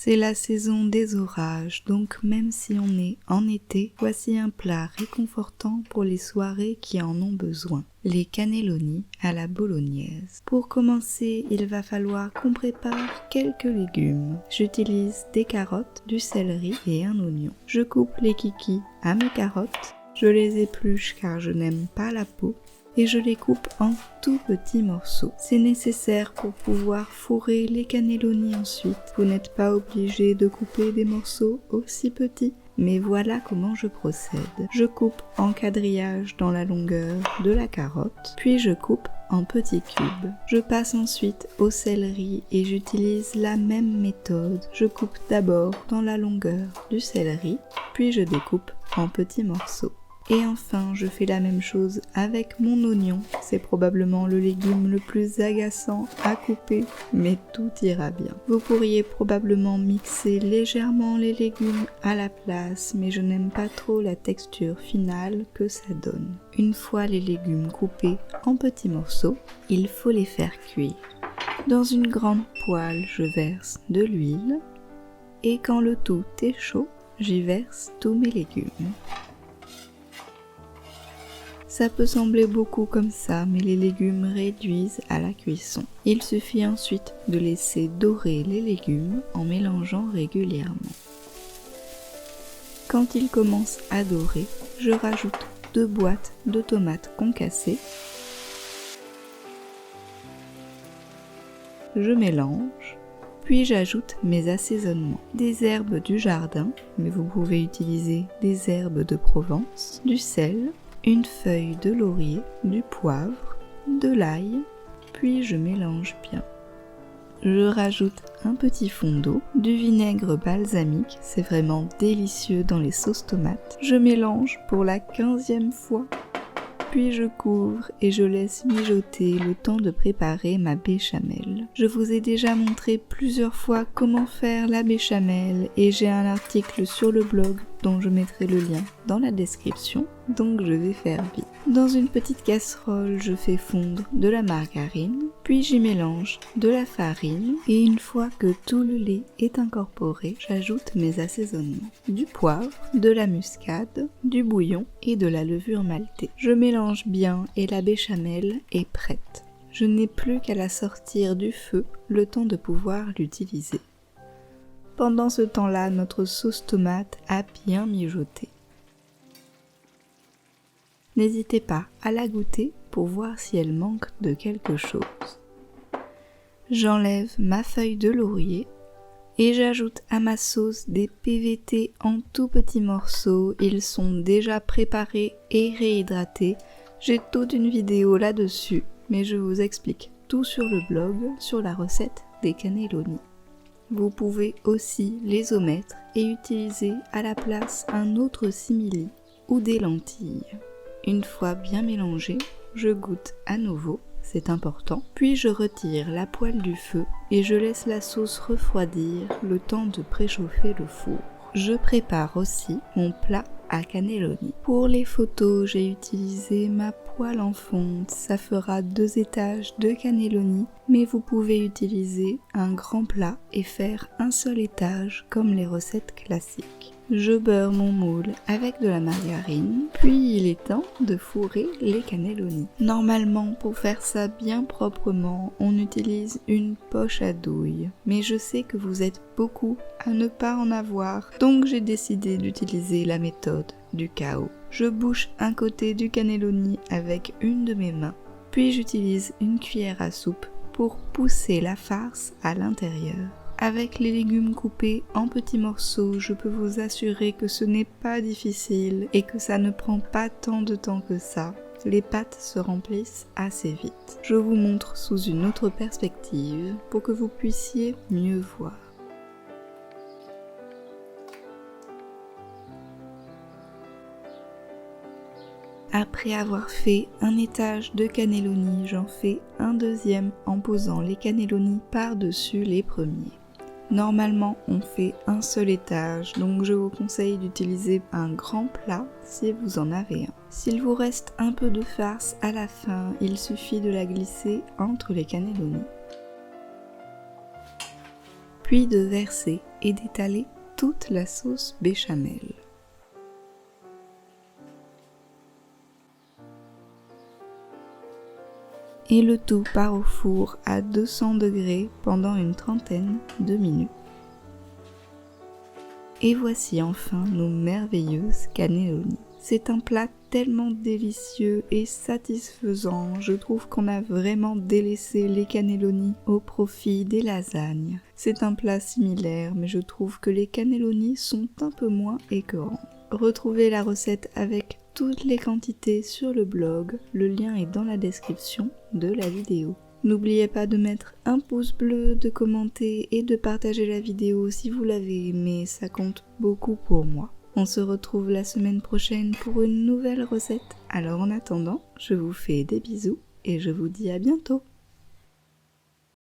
C'est la saison des orages, donc même si on est en été, voici un plat réconfortant pour les soirées qui en ont besoin. Les cannelloni à la bolognaise. Pour commencer, il va falloir qu'on prépare quelques légumes. J'utilise des carottes, du céleri et un oignon. Je coupe les kikis à mes carottes, je les épluche car je n'aime pas la peau, et je les coupe en tout petits morceaux. C'est nécessaire pour pouvoir fourrer les cannelloni ensuite. Vous n'êtes pas obligé de couper des morceaux aussi petits, mais voilà comment je procède. Je coupe en quadrillage dans la longueur de la carotte, puis je coupe en petits cubes. Je passe ensuite au céleri et j'utilise la même méthode. Je coupe d'abord dans la longueur du céleri, puis je découpe en petits morceaux. Et enfin, je fais la même chose avec mon oignon. C'est probablement le légume le plus agaçant à couper, mais tout ira bien. Vous pourriez probablement mixer légèrement les légumes à la place, mais je n'aime pas trop la texture finale que ça donne. Une fois les légumes coupés en petits morceaux, il faut les faire cuire. Dans une grande poêle, je verse de l'huile, et quand le tout est chaud, j'y verse tous mes légumes. Ça peut sembler beaucoup comme ça, mais les légumes réduisent à la cuisson. Il suffit ensuite de laisser dorer les légumes en mélangeant régulièrement. Quand ils commencent à dorer, je rajoute 2 boîtes de tomates concassées. Je mélange, puis j'ajoute mes assaisonnements. Des herbes du jardin, mais vous pouvez utiliser des herbes de Provence, du sel, une feuille de laurier, du poivre, de l'ail, puis je mélange bien. Je rajoute un petit fond d'eau, du vinaigre balsamique, c'est vraiment délicieux dans les sauces tomates. Je mélange pour la 15e fois, puis je couvre et je laisse mijoter le temps de préparer ma béchamel. Je vous ai déjà montré plusieurs fois comment faire la béchamel et j'ai un article sur le blog dont je mettrai le lien dans la description, donc je vais faire vite. Dans une petite casserole, je fais fondre de la margarine, puis j'y mélange de la farine et une fois que tout le lait est incorporé, j'ajoute mes assaisonnements. Du poivre, de la muscade, du bouillon et de la levure maltée. Je mélange bien et la béchamel est prête. Je n'ai plus qu'à la sortir du feu, le temps de pouvoir l'utiliser. Pendant ce temps-là, notre sauce tomate a bien mijoté. N'hésitez pas à la goûter pour voir si elle manque de quelque chose. J'enlève ma feuille de laurier et j'ajoute à ma sauce des PVT en tout petits morceaux. Ils sont déjà préparés et réhydratés. J'ai toute une vidéo là-dessus, mais je vous explique tout sur le blog, sur la recette des cannelloni. Vous pouvez aussi les omettre et utiliser à la place un autre simili ou des lentilles. Une fois bien mélangé, je goûte à nouveau, c'est important, puis je retire la poêle du feu et je laisse la sauce refroidir le temps de préchauffer le four. Je prépare aussi mon plat à cannelloni. Pour les photos, j'ai utilisé ma poêle en fonte, ça fera 2 étages de cannelloni, mais vous pouvez utiliser un grand plat et faire un seul étage comme les recettes classiques. Je beurre mon moule avec de la margarine, puis il est temps de fourrer les cannelloni. Normalement, pour faire ça bien proprement, on utilise une poche à douille, mais je sais que vous êtes beaucoup à ne pas en avoir, donc j'ai décidé d'utiliser la méthode du chaos. Je bouche un côté du cannelloni avec une de mes mains, puis j'utilise une cuillère à soupe pour pousser la farce à l'intérieur. Avec les légumes coupés en petits morceaux, je peux vous assurer que ce n'est pas difficile et que ça ne prend pas tant de temps que ça. Les pâtes se remplissent assez vite. Je vous montre sous une autre perspective pour que vous puissiez mieux voir. Après avoir fait un étage de cannelloni, j'en fais un deuxième en posant les cannelloni par-dessus les premiers. Normalement, on fait un seul étage, donc je vous conseille d'utiliser un grand plat si vous en avez un. S'il vous reste un peu de farce à la fin, il suffit de la glisser entre les cannelloni. puis de verser et d'étaler toute la sauce béchamel. Et le tout part au four à 200 degrés pendant une trentaine de minutes. Et voici enfin nos merveilleuses cannelloni. C'est un plat tellement délicieux et satisfaisant, je trouve qu'on a vraiment délaissé les cannelloni au profit des lasagnes. C'est un plat similaire, mais je trouve que les cannelloni sont un peu moins écœurants. Retrouvez la recette avec toutes les quantités sur le blog, le lien est dans la description de la vidéo. N'oubliez pas de mettre un pouce bleu, de commenter et de partager la vidéo si vous l'avez aimée, ça compte beaucoup pour moi. On se retrouve la semaine prochaine pour une nouvelle recette. Alors en attendant, je vous fais des bisous et je vous dis à bientôt.